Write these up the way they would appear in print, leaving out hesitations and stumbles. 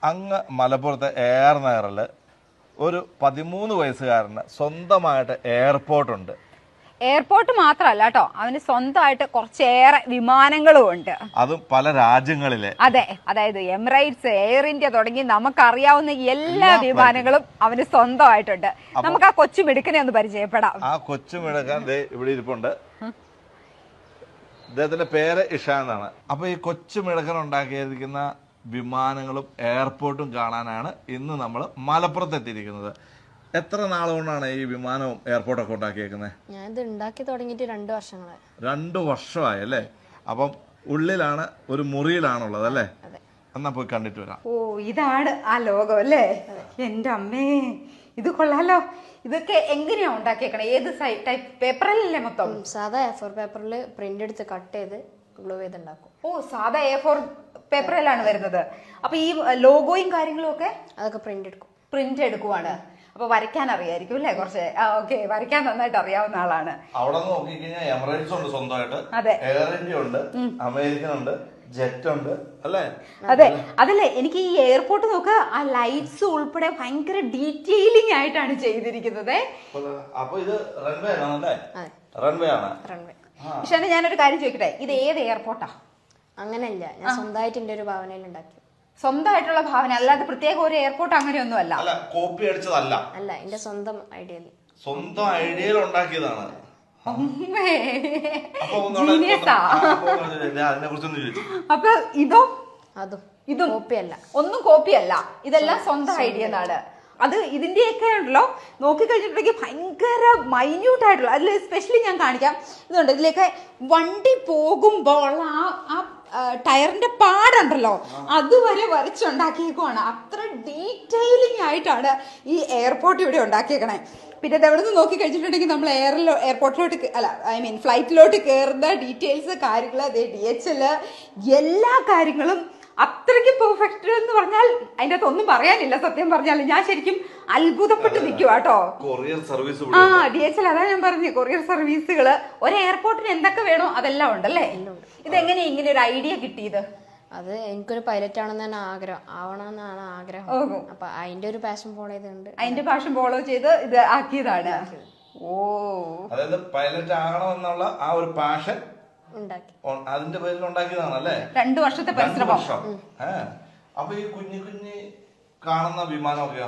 അങ്ങ് മലപ്പുറത്തെ എയർ നഗറിൽ ഒരു 13 വയസ്സുകാരന് സ്വന്തമായിട്ട് എയർപോർട്ടുണ്ട്. എയർപോർട്ട് മാത്രമല്ല കേട്ടോ, അവന് സ്വന്തമായിട്ട് കുറച്ചേറെ വിമാനങ്ങളും ഉണ്ട്, അതും പല രാജ്യങ്ങളിലെ. അതെ, അതായത് എമിറേറ്റ്സ്, എയർ ഇന്ത്യ തുടങ്ങി നമുക്കറിയാവുന്ന എല്ലാ വിമാനങ്ങളും അവന് സ്വന്തമായിട്ടുണ്ട്. നമുക്ക് ആ കൊച്ചു മിടുക്കനെ ഒന്ന് പരിചയപ്പെടാം. ആ കൊച്ചു മിടുക്കൻ ഇവിടെ ഇരിപ്പുണ്ട്. അദ്ദേഹത്തിന്റെ പേര് ഇഷ എന്നാണ്. അപ്പൊ ഈ കൊച്ചു മിടുക്കൻ ഉണ്ടാക്കിയിരിക്കുന്ന വിമാനങ്ങളും എയർപോർട്ടും കാണാനാണ് ഇന്ന് നമ്മൾ മലപ്പുറത്ത് എത്തിയിരിക്കുന്നത്. എത്ര നാളുകൊണ്ടാണ് ഈ വിമാനവും എയർപോർട്ടൊക്കെ ഉണ്ടാക്കിയേക്കുന്നത്? ഞാൻ ഇത് ഉണ്ടാക്കി തുടങ്ങിയിട്ട് 2 വർഷങ്ങളായി. 2 വർഷമായി അല്ലേ? അപ്പം ഉള്ളിലാണ്, ഒരു മുറിയിലാണുള്ളത് അല്ലേ? എന്നാ പോയി കണ്ടിട്ട് വരാം. ഓ, ഇതാണ് ആ ലോകം അല്ലേ? എന്റെ അമ്മേ, ഇത് കൊള്ളാലോ. ഇതൊക്കെ എങ്ങനെയാ ഉണ്ടാക്കിയേക്കണേ? ഏത് ടൈപ്പ് പേപ്പറിലല്ലേ? മൊത്തം സാധാ A4 പേപ്പറിൽ പ്രിന്റ് എടുത്ത് കട്ട് ചെയ്ത് ഗ്ലൂ ചെയ്ത് ഉണ്ടാക്കും. ഓ, സാധാ A4 പേപ്പറിലാണ് വരുന്നത്. അപ്പൊ ഈ ലോഗോയും കാര്യങ്ങളും ഒക്കെ അതൊക്കെ പ്രിന്റ് എടുക്കുവാണ്. അപ്പൊ വരയ്ക്കാൻ അറിയായിരിക്കും അല്ലേ? കുറച്ച് ഓക്കെ, വരയ്ക്കാൻ നന്നായിട്ട് അറിയാവുന്ന ആളാണ്. അവിടെ നോക്കിക്കഴിഞ്ഞാൽ എമിറേറ്റ്സ് ഉണ്ട് സ്വന്തമായിട്ട്, അതെ, എയർ ഇന്ത്യ ഉണ്ട്, അമേരിക്കൻ ഉണ്ട്, ജെറ്റ് ഉണ്ട് അല്ലേ? അതെ, അതല്ലേ എനിക്ക് ഈ എയർപോർട്ട് നോക്ക്, ആ ലൈറ്റ്സ് ഉൾപ്പെടെ ഭയങ്കര ഡീറ്റെയിലിംഗ് ആയിട്ടാണ് ചെയ്തിരിക്കുന്നത്. അപ്പൊ ഇത് റൺവേ ആണല്ലേ? റൺവേ ആണ്. പക്ഷേ ഞാനൊരു കാര്യം ചോദിക്കട്ടെ, ഇത് ഏത് എയർപോർട്ടാ? അങ്ങനെയല്ല, ഞാൻ സ്വന്തമായിട്ട് എന്റെ ഒരു ഭാവനയിൽ ഉണ്ടാക്കി. സ്വന്തമായിട്ടുള്ള ഭാവന, അല്ലാതെ പ്രത്യേക ഒരു എയർപോർട്ട് അങ്ങനെയൊന്നും അല്ല. കോപ്പി അടിച്ചതല്ല, അല്ല, എന്റെ സ്വന്തം ഐഡിയയിൽ ഉണ്ടാക്കിയതാണ്. അപ്പൊ ഇതും ഇതും കോപ്പിയല്ല, ഒന്നും കോപ്പിയല്ല, ഇതെല്ലാം സ്വന്തം ഐഡിയ എന്നാണ്. അത് ഇതിന്റെയൊക്കെ ഉണ്ടല്ലോ, നോക്കിക്കഴിഞ്ഞിട്ടുണ്ടെങ്കിൽ ഭയങ്കര മൈന്യൂട്ട് ആയിട്ടുള്ള, അതിൽ സ്പെഷ്യലി ഞാൻ കാണിക്കാം. ഇതുണ്ട്, ഇതിലേക്ക് വണ്ടി പോകുമ്പോൾ ആ ടയറിന്റെ പാടുണ്ടല്ലോ, അതുവരെ വരച്ചുണ്ടാക്കിയേക്കുവാണ്. അത്ര ഡീറ്റെയിലിംഗ് ആയിട്ടാണ് ഈ എയർപോർട്ട് ഇവിടെ ഉണ്ടാക്കിയേക്കണേ. പിന്നെ ഇത് എവിടെ നിന്ന് നോക്കി കഴിച്ചിട്ടുണ്ടെങ്കിൽ നമ്മൾ എയർപോർട്ടിലോട്ട് ഫ്ലൈറ്റിലോട്ട് കയറുന്ന ഡീറ്റെയിൽസ്, കാര്യങ്ങൾ, DHL, എല്ലാ കാര്യങ്ങളും അത്രയ്ക്ക് പെർഫെക്റ്റ് എന്ന് പറഞ്ഞാൽ അതിൻ്റെ അകത്തൊന്നും പറയാനില്ല. സത്യം പറഞ്ഞാൽ ഞാൻ ശരിക്കും അത്ഭുതപ്പെട്ട് നിൽക്കുക കേട്ടോ. DHL, അതാ ഞാൻ പറഞ്ഞു, കൊറിയർ സർവീസുകള്. ഒരു എയർപോർട്ടിന് എന്തൊക്കെ വേണോ അതെല്ലാം ഉണ്ടല്ലേ? ഇതെങ്ങനെയാ ഇങ്ങനെ ഒരു ഐഡിയ കിട്ടിയത്? അത് എനിക്കൊരു പൈലറ്റ് ആണെന്നാണ് ആവണമെന്നാണ് ആഗ്രഹം. അപ്പൊ അതിന്റെ ഒരു പാഷൻ ഫോളോ ചെയ്തുണ്ട്, അതിന്റെ പാഷൻ ഫോളോ ചെയ്ത് ഇത് ആക്കിയതാണ്. ഓ, അതായത് പൈലറ്റ് ആകണമെന്നുള്ള ആ ഒരു പാഷൻ അതിന്റെ പേരിൽ ഉണ്ടാക്കിയതാണല്ലേ? 2 വർഷത്തെ പരിശ്രമം. അപ്പൊ ഈ കുഞ്ഞു കാണുന്ന വിമാനമൊക്കെയോ?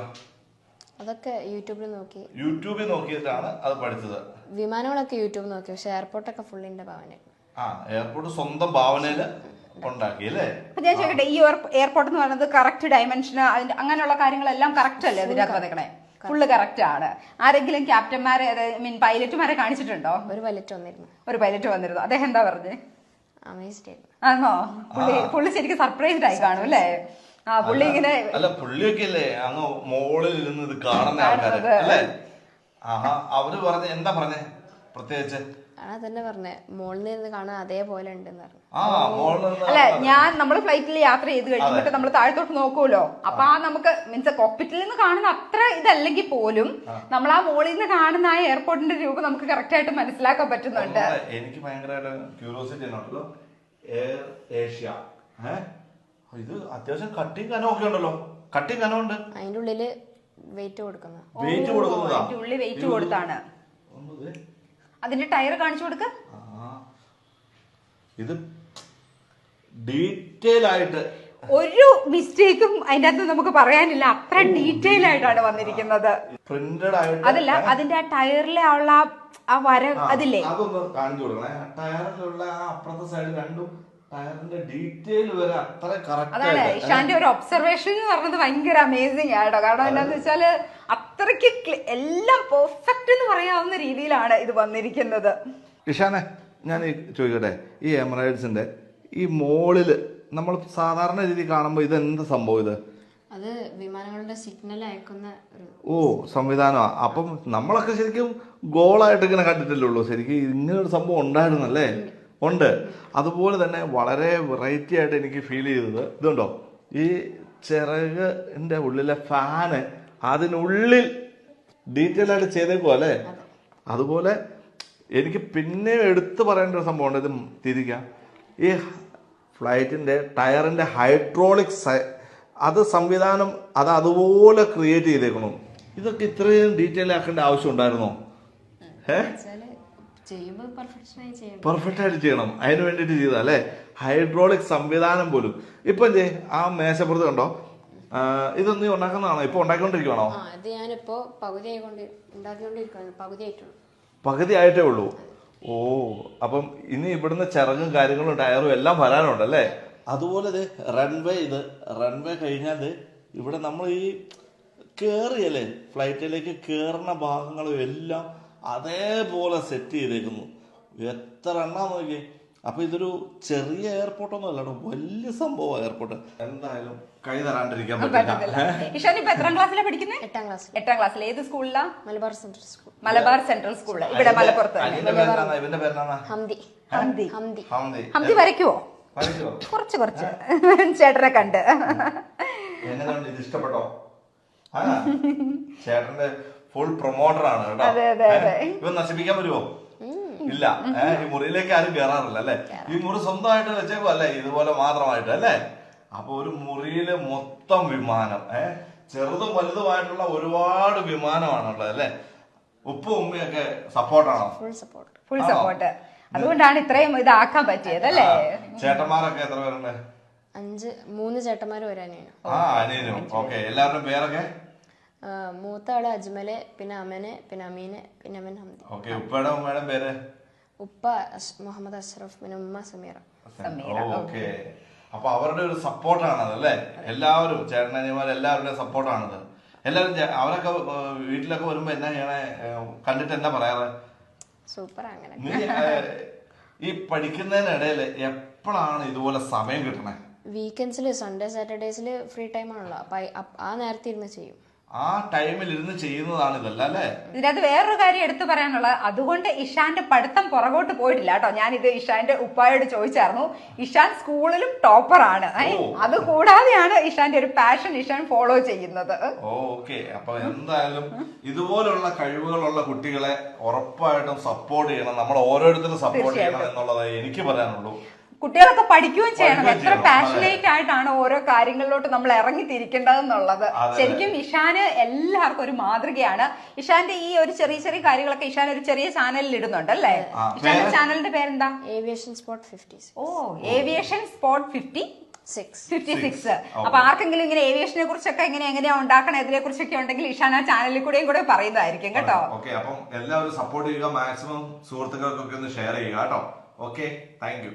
അതൊക്കെ യൂട്യൂബിൽ നോക്കിയിട്ടാണ് അത് പഠിച്ചത്. വിമാനങ്ങളൊക്കെ യൂട്യൂബ് നോക്കി, പക്ഷെ എയർപോർട്ടൊക്കെ ഫുള്ളിന്റെ ഭാവന. എയർപോർട്ട് സ്വന്തം ഭാവനയില് ഉണ്ടാക്കി അല്ലേ? ഞാൻ ചോദിക്കട്ടെ, ഈ എയർപോർട്ട് എന്ന് പറയുന്നത് കറക്റ്റ് ഡയമെൻഷൻ, അതിന്റെ അങ്ങനെയുള്ള കാര്യങ്ങളെല്ലാം കറക്റ്റ് അല്ലേ? അതിന്റെ അകത്ത് വന്നേക്കണേ ഫുള്ള് കറക്റ്റ് ആണ്. ആരെങ്കിലും ക്യാപ്റ്റന്മാരെ, പൈലറ്റുമാരെ കാണിച്ചിട്ടുണ്ടോ? ഒരു പൈലറ്റ് വന്നിരുന്നു. അദ്ദേഹം എന്താ പറഞ്ഞേ? ആണോ? പുള്ളി ശരിക്കും സർപ്രൈസ്ഡ് ആയി കാണും അല്ലേ? പുള്ളി ഇങ്ങനെ പുള്ളിയൊക്കെ അല്ലേ അങ്ങ് മോളിൽ ഇരുന്ന് ഇത് കാണുന്ന ആൾക്കാര് അല്ലേ? അവര് പറഞ്ഞ എന്താ പറഞ്ഞേ പ്രത്യേകിച്ച്? തന്നെ പറഞ്ഞേ, മോളിൽ നിന്ന് കാണാൻ അതേപോലെ ഉണ്ടെന്ന് പറഞ്ഞു. അല്ല, നമ്മള് ഫ്ലൈറ്റിൽ യാത്ര ചെയ്ത് കഴിഞ്ഞിട്ട് നമ്മൾ താഴത്തോട്ട് നോക്കുമല്ലോ, അപ്പൊ നമുക്ക് കോക്പിറ്റിൽ നിന്ന് കാണുന്ന അത്ര ഇതല്ലെങ്കിൽ പോലും നമ്മൾ ആ മോളിൽ നിന്ന് കാണുന്ന ആ എയർപോർട്ടിന്റെ രൂപം നമുക്ക് കറക്റ്റ് ആയിട്ട് മനസ്സിലാക്കാൻ പറ്റുന്നുണ്ട്. എനിക്ക് ഭയങ്കരമായിട്ട് ക്യൂരിയോസിറ്റി ഉണ്ടല്ലോ. എയർ ഏഷ്യ, ഇത് അത്യാവശ്യം കട്ടിങ് കനമൊക്കെ ഉണ്ടല്ലോ. കട്ടിങ് കനമുണ്ട്. അതിന്റെ ഉള്ളില് വെയിറ്റ് കൊടുക്കുന്നത്, ഉള്ളിൽ വെയിറ്റ് കൊടുത്താണ്. അതിന്റെ ടയർ കാണിച്ചു കൊടുക്ക. ഇത് ഡീറ്റെയിൽ ആയിട്ട് ഒരു മിസ്റ്റേക്കും അതിന്റെ അകത്ത് നമുക്ക് പറയാനില്ല. അത്ര ഡീറ്റെയിൽ ആയിട്ടാണ് വന്നിരിക്കുന്നത്. പ്രിന്റഡ് ആയിട്ട് അതല്ല, അതിന്റെ ആ ടയറിലെ ഉള്ള ആ വര അതില്ലേ, അതൊന്ന് കാണിച്ചു കൊടുക്കണേ. ടയറിലുള്ള ആ അപ്പുറത്തെ സൈഡ് രണ്ടും ടയറിന്റെ ഡീറ്റെയിൽ വരെ അത്ര കറക്റ്റ്. അതാണ് ഇഷാന്റെ ഒരു ഒബ്സർവേഷൻ എന്ന് പറഞ്ഞത്. ഭയങ്കര അമേസിംഗ് ആയിട്ടോ. കാരണം എന്താന്ന് വെച്ചാല് അത്രയ്ക്ക് എല്ലാം പെർഫെക്റ്റ് എന്ന് പറയാവുന്ന രീതിയിലാണ് ഇത് വന്നിരിക്കുന്നത്. ഇഷാനെ, ഞാൻ ചോദിക്കട്ടെ, ഈ എമിറേറ്റ്സിന്റെ ഈ മോളില് നമ്മൾ സാധാരണ രീതി കാണുമ്പോ ഇത് എന്ത് സംഭവം? അത് വിമാനങ്ങളുടെ സിഗ്നൽ അയക്കുന്ന സംവിധാനമാണ്. അപ്പം നമ്മളൊക്കെ ശരിക്കും ഗോളായിട്ട് ഇങ്ങനെ കണ്ടിട്ടല്ലേ ഉള്ളൂ. ശരിക്കും ഇങ്ങനൊരു സംഭവം ഉണ്ടായിരുന്നല്ലേ? ഉണ്ട്. അതുപോലെ തന്നെ വളരെ വെറൈറ്റി ആയിട്ട് എനിക്ക് ഫീൽ ചെയ്തത് ഇതുണ്ടോ, ഈ ചിറകിന്റെ ഉള്ളിലെ ഫാന് അതിനുള്ളിൽ ഡീറ്റെയിൽ ആയിട്ട് ചെയ്തേക്കോ അല്ലേ? അതുപോലെ എനിക്ക് പിന്നെ എടുത്തു പറയേണ്ട ഒരു സംഭവമുണ്ട്. ഇത് തിരിക്കാം, ഈ ഫ്ലൈറ്റിന്റെ ടയറിന്റെ ഹൈഡ്രോളിക്സ് അത് സംവിധാനം അത് അതുപോലെ ക്രിയേറ്റ് ചെയ്തേക്കണം. ഇതൊക്കെ ഇത്രയും ഡീറ്റെയിൽ ആക്കേണ്ട ആവശ്യം ഉണ്ടായിരുന്നോ? പെർഫെക്റ്റ് ആയിട്ട് ചെയ്യണം. അതിന് വേണ്ടിയിട്ട് ചെയ്താ അല്ലേ? ഹൈഡ്രോളിക് സംവിധാനം പോലും. ഇപ്പൊ ആ മേശപ്പുറത്ത് കണ്ടോ, ഇതൊന്നും നീ ഉണ്ടാക്കുന്നതാണോ? ഇപ്പൊ ഉണ്ടാക്കിക്കൊണ്ടിരിക്കുവാണോ? പകുതി ആയിട്ടേ ഉള്ളൂ. ഓ, അപ്പം ഇനി ഇവിടുന്ന് ചിറകും കാര്യങ്ങളും ടയറും എല്ലാം വരാനുണ്ടല്ലേ? അതുപോലെ റൺവേ കഴിഞ്ഞാൽ ഇവിടെ നമ്മൾ ഈ കേറിയല്ലേ ഫ്ലൈറ്റിലേക്ക് കേറുന്ന ഭാഗങ്ങളും എല്ലാം അതേപോലെ സെറ്റ് ചെയ്തേക്കുന്നു. എത്ര എണ്ണ നോക്കി. അപ്പൊ ഇതൊരു ചെറിയ എയർപോർട്ടൊന്നും അല്ലാട്ടോ, വലിയ സംഭവം എയർപോർട്ട്. എന്തായാലും കൈ തരാണ്ടിരിക്കാൻ പറ്റില്ല. ഇഷാൻ ഇപ്പൊ എത്രാം ക്ലാസ്സിലാണ് പഠിക്കുന്നത്? 8ാം ക്ലാസ്. 8ാം ക്ലാസ്സിൽ. ഏത് സ്കൂളിലാ? Malabar central school. Malabar central school ഇവിടെ മലപ്പുറത്ത്. ഇവന്റെ പേരെന്നാ? ഹംദി വരയ്ക്കുവോ? കുറച്ച് ചേട്ടനെ കണ്ട്. എങ്ങനെയുണ്ട്? ഇത് ഇഷ്ടപ്പെട്ടോ? ചേട്ടന്റെ ഫുൾ പ്രൊമോട്ടർ ആണ് കേട്ടോ. ഇവൻ നശിപ്പിക്കാൻ വരുമോ? ഇല്ല. ഈ മുറിയിലേക്ക് ആരും കയറാറില്ല അല്ലെ? ഈ മുറി സ്വന്തമായിട്ട് വെച്ചേക്കോ അല്ലേ? ഇതുപോലെ മാത്രമായിട്ട് അല്ലേ? അപ്പൊ ഒരു മുറിയില് മൊത്തം വിമാനം, ചെറുതും വലുതുമായിട്ടുള്ള ഒരുപാട് വിമാനമാണുള്ളത് അല്ലെ? ഉപ്പും ഉമ്മയൊക്കെ സപ്പോർട്ടാണോ? Full support. അതുകൊണ്ടാണ് ഇത്രയും ഇതാക്കാൻ പറ്റിയത് അല്ലേ? ചേട്ടന്മാരൊക്കെ എത്ര പേരുണ്ട്? 3 ചേട്ടന്മാരും ഒരു അനിയനും. അനിയനും. ഓക്കെ. എല്ലാവരുടെയും പേരൊക്കെ? മൂത്ത ആള് അജ്മല്, പിന്നെ അമന്, പിന്നെ അമീന്, പിന്നെ അമൻ ഹംദി. ഓക്കെ. ഉപ്പയുടെ ഉമ്മയുടെ പേര്? ഉപ്പ മുഹമ്മദ് അഷ്റഫ്, പിന്നെ ഉമ്മ സമീറ. ഓക്കെ. അപ്പൊ അവരുടെ ഒരു സപ്പോർട്ടാണത് അല്ലേ? എല്ലാവരും ചേട്ടനനിയന്മാർ എല്ലാവരുടെയും സപ്പോർട്ടാണത്. എല്ലാവരും അവരൊക്കെ വീട്ടിലൊക്കെ വരുമ്പോ എന്നാ ചെയ്യണേ? കണ്ടിട്ട് എന്താ പറയാറ്? സൂപ്പർ. അങ്ങനെ നീ ഈ പഠിക്കുന്നതിനിടയില് എപ്പോഴാണ് ഇതുപോലെ സമയം കിട്ടണേ? വീക്കെൻഡ്സിൽ, സൺഡേ സാറ്റർഡേസിൽ ഫ്രീ ടൈം ആണല്ലോ, അപ്പൊ ആ നേരത്തെ ഇരുന്ന് ചെയ്യും. ആ ടൈമിൽ ഇരുന്ന് ചെയ്യുന്നതാണ് ഇതല്ല അല്ലേ? ഇതിനകത്ത് വേറൊരു കാര്യം എടുത്തു പറയാനുള്ളത്, അതുകൊണ്ട് ഇഷാന്റെ പഠിത്തം പുറകോട്ട് പോയിട്ടില്ല കേട്ടോ. ഞാനിത് ഇഷാന്റെ ഉപ്പായോട് ചോദിച്ചായിരുന്നു. ഇഷാൻ സ്കൂളിലും ടോപ്പറാണ്. അത് കൂടാതെയാണ് ഇഷാന്റെ ഒരു പാഷൻ ഇഷാൻ ഫോളോ ചെയ്യുന്നത്. ഓക്കെ. അപ്പൊ എന്തായാലും ഇതുപോലുള്ള കഴിവുകളുള്ള കുട്ടികളെ ഉറപ്പായിട്ടും സപ്പോർട്ട് ചെയ്യണം. നമ്മൾ ഓരോരുത്തരും സപ്പോർട്ട് ചെയ്യണം എന്നുള്ളതേ എനിക്ക് പറയാനുള്ളൂ. കുട്ടികളൊക്കെ പഠിക്കുകയും ചെയ്യണം. എത്ര പാഷനേറ്റ് ആയിട്ടാണ് ഓരോ കാര്യങ്ങളിലോട്ട് നമ്മൾ ഇറങ്ങി തിരിക്കേണ്ടതെന്നുള്ളത്. ശരിക്കും ഇഷാന് എല്ലാവർക്കും ഒരു മാതൃകയാണ്. ഇഷാന്റെ ഈ ഒരു ചെറിയ ചെറിയ കാര്യങ്ങളൊക്കെ ഇഷാൻ ഒരു ചെറിയ ചാനലിൽ ഇടുന്നുണ്ട് അല്ലേ? ഇഷാന്റെ ചാനലിന്റെ പേരെന്താ? Aviation spot 56. ഓ, ഏവിയേഷൻ സ്പോട്ട് 56. അപ്പൊ ആർക്കെങ്കിലും ഇങ്ങനെ ഏവിയേഷനെ കുറിച്ചൊക്കെ എങ്ങനെയാ ഉണ്ടാക്കണം, ഇതിനെ കുറിച്ചൊക്കെ ഉണ്ടെങ്കിൽ ഇഷാൻ ആ ചാനലിൽ കൂടെ പറയുന്നതായിരിക്കും കേട്ടോ. ഓക്കെ. അപ്പം എല്ലാവരും സപ്പോർട്ട് ചെയ്യുക. മാക്സിമം സുഹൃത്തുക്കൾക്കൊക്കെ ഒന്ന് ഷെയർ ചെയ്യുക കേട്ടോ. ഓക്കെ. Thank you.